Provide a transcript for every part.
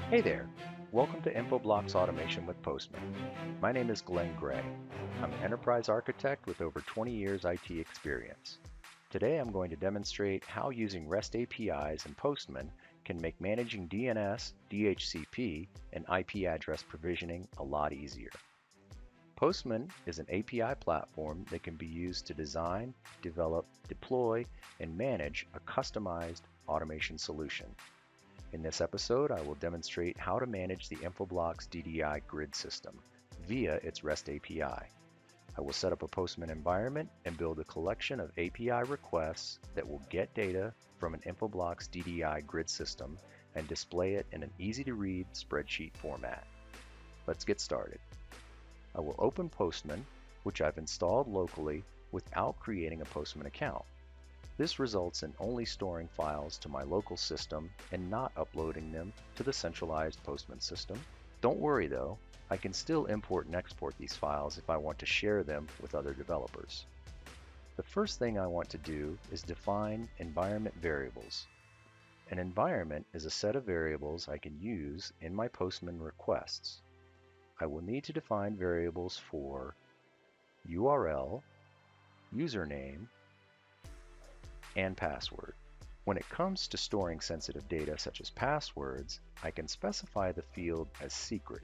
Hey there! Welcome to Infoblox Automation with Postman. My name is Glenn Gray. I'm an enterprise architect with over 20 years IT experience. Today I'm going to demonstrate how using REST APIs and Postman can make managing DNS, DHCP, and IP address provisioning a lot easier. Postman is an API platform that can be used to design, develop, deploy, and manage a customized automation solution. In this episode, I will demonstrate how to manage the Infoblox DDI Grid system via its REST API. I will set up a Postman environment and build a collection of API requests that will get data from an Infoblox DDI Grid system and display it in an easy-to-read spreadsheet format. Let's get started. I will open Postman, which I've installed locally without creating a Postman account. This results in only storing files to my local system and not uploading them to the centralized Postman system. Don't worry though, I can still import and export these files if I want to share them with other developers. The first thing I want to do is define environment variables. An environment is a set of variables I can use in my Postman requests. I will need to define variables for URL, username, and password. When it comes to storing sensitive data such as passwords, I can specify the field as secret.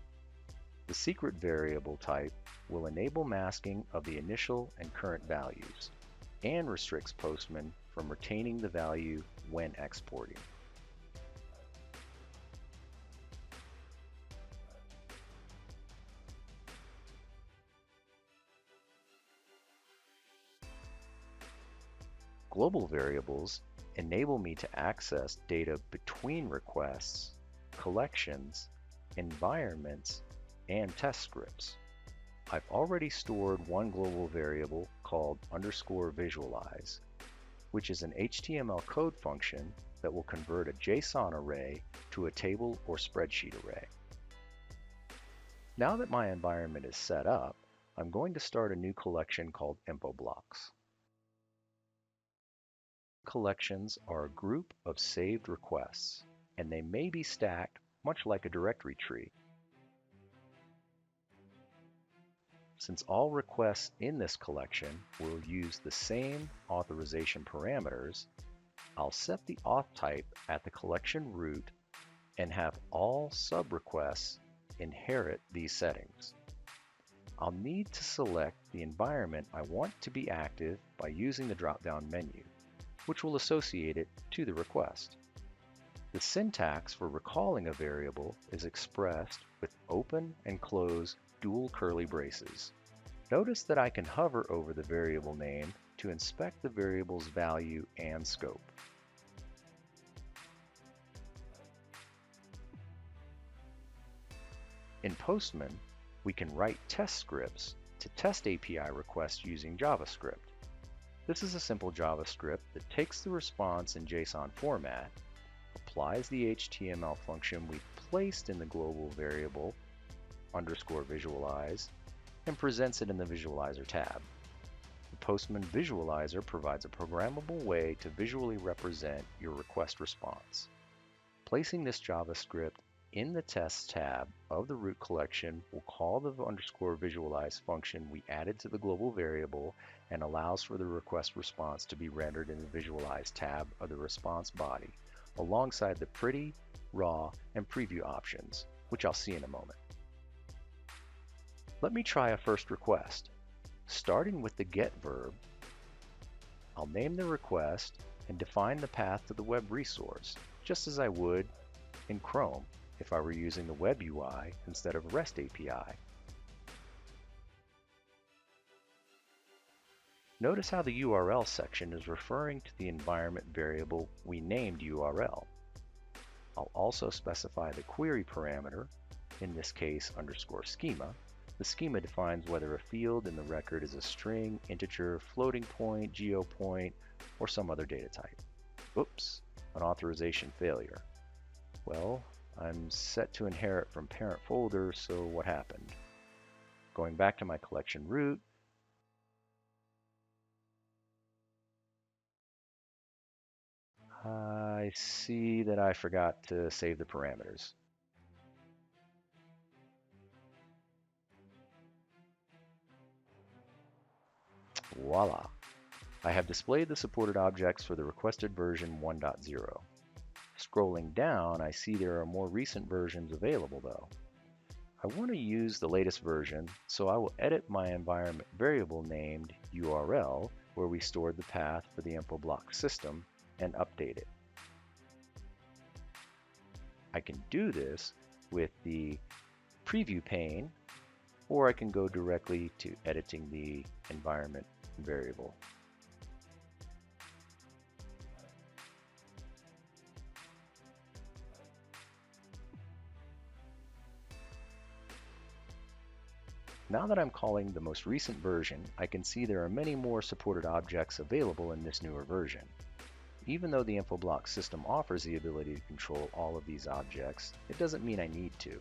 The secret variable type will enable masking of the initial and current values and restricts Postman from retaining the value when exporting. Global variables enable me to access data between requests, collections, environments, and test scripts. I've already stored one global variable called _visualize, which is an HTML code function that will convert a JSON array to a table or spreadsheet array. Now that my environment is set up, I'm going to start a new collection called Infoblox. Collections are a group of saved requests, and they may be stacked much like a directory tree. Since all requests in this collection will use the same authorization parameters, I'll set the auth type at the collection root and have all sub-requests inherit these settings. I'll need to select the environment I want to be active by using the drop-down menu, which will associate it to the request. The syntax for recalling a variable is expressed with open and close dual curly braces. Notice that I can hover over the variable name to inspect the variable's value and scope. In Postman, we can write test scripts to test API requests using JavaScript. This is a simple JavaScript that takes the response in JSON format, applies the HTML function we placed in the global variable _visualize, and presents it in the Visualizer tab. The Postman Visualizer provides a programmable way to visually represent your request response. Placing this JavaScript in the Tests tab of the root collection will call the _visualize function we added to the global variable and allows for the request response to be rendered in the Visualize tab of the response body, alongside the pretty, raw, and preview options, which I'll see in a moment. Let me try a first request. Starting with the get verb, I'll name the request and define the path to the web resource, just as I would in Chrome if I were using the web UI instead of REST API. Notice how the URL section is referring to the environment variable we named URL. I'll also specify the query parameter, in this case _schema. The schema defines whether a field in the record is a string, integer, floating point, geopoint, or some other data type. Oops, an authorization failure. Well, I'm set to inherit from parent folder, so what happened? Going back to my collection root, I see that I forgot to save the parameters. Voila! I have displayed the supported objects for the requested version 1.0. Scrolling down, I see there are more recent versions available though. I want to use the latest version, so I will edit my environment variable named URL, where we stored the path for the Infoblox system, and update it. I can do this with the preview pane, or I can go directly to editing the environment variable. Now that I'm calling the most recent version, I can see there are many more supported objects available in this newer version. Even though the Infoblox system offers the ability to control all of these objects, it doesn't mean I need to.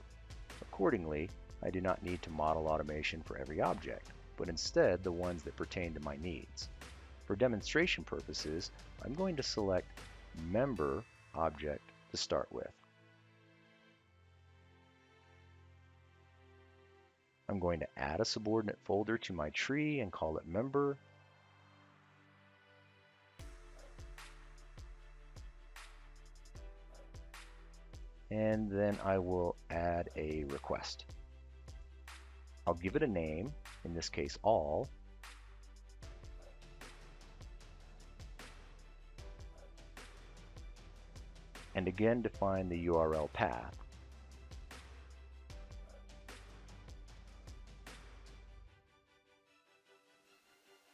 Accordingly, I do not need to model automation for every object, but instead the ones that pertain to my needs. For demonstration purposes, I'm going to select Member object to start with. I'm going to add a subordinate folder to my tree and call it Member. And then I will add a request. I'll give it a name, in this case all. And again define the URL path.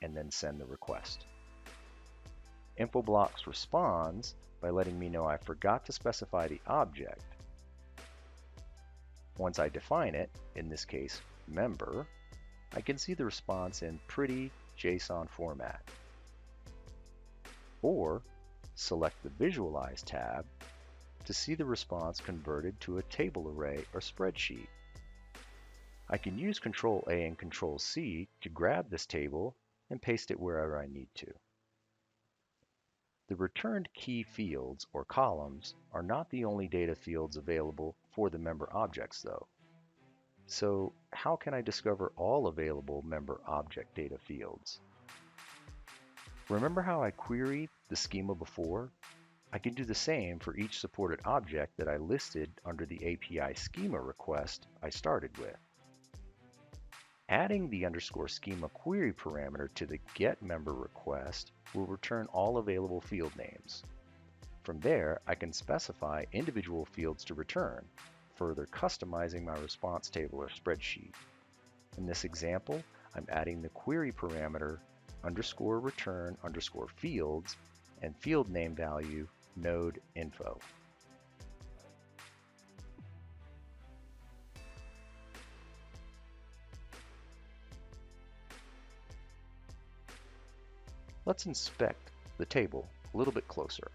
And then send the request. Infoblox responds by letting me know I forgot to specify the object. Once I define it, in this case member, I can see the response in pretty JSON format. Or select the Visualize tab to see the response converted to a table array or spreadsheet. I can use Ctrl-A and Ctrl-C to grab this table and paste it wherever I need to. The returned key fields or columns are not the only data fields available for the member objects though. So how can I discover all available member object data fields? Remember how I queried the schema before? I can do the same for each supported object that I listed under the API schema request I started with. Adding the _schema query parameter to the getMember request will return all available field names. From there, I can specify individual fields to return, further customizing my response table or spreadsheet. In this example, I'm adding the query parameter _return_fields and field name value node info. Let's inspect the table a little bit closer.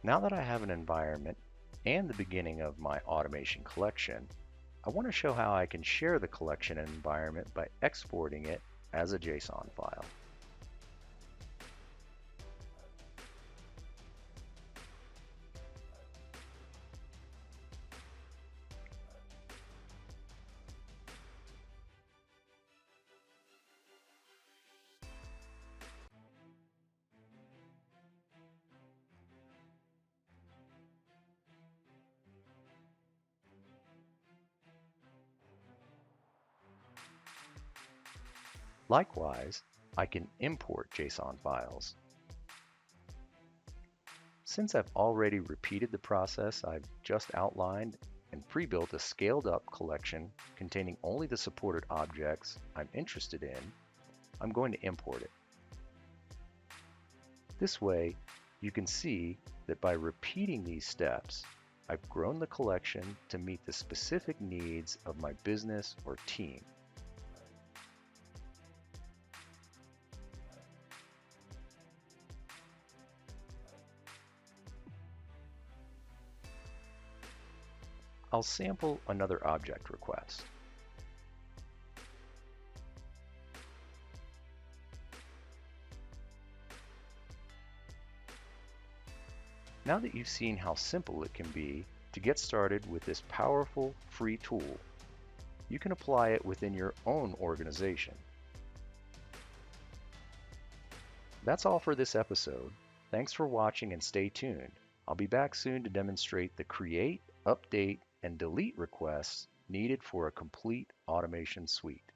Now that I have an environment and the beginning of my automation collection, I want to show how I can share the collection and environment by exporting it as a JSON file. Likewise, I can import JSON files. Since I've already repeated the process I've just outlined and pre-built a scaled-up collection containing only the supported objects I'm interested in, I'm going to import it. This way, you can see that by repeating these steps, I've grown the collection to meet the specific needs of my business or team. I'll sample another object request. Now that you've seen how simple it can be to get started with this powerful free tool, you can apply it within your own organization. That's all for this episode. Thanks for watching and stay tuned. I'll be back soon to demonstrate the create, update, and delete requests needed for a complete automation suite.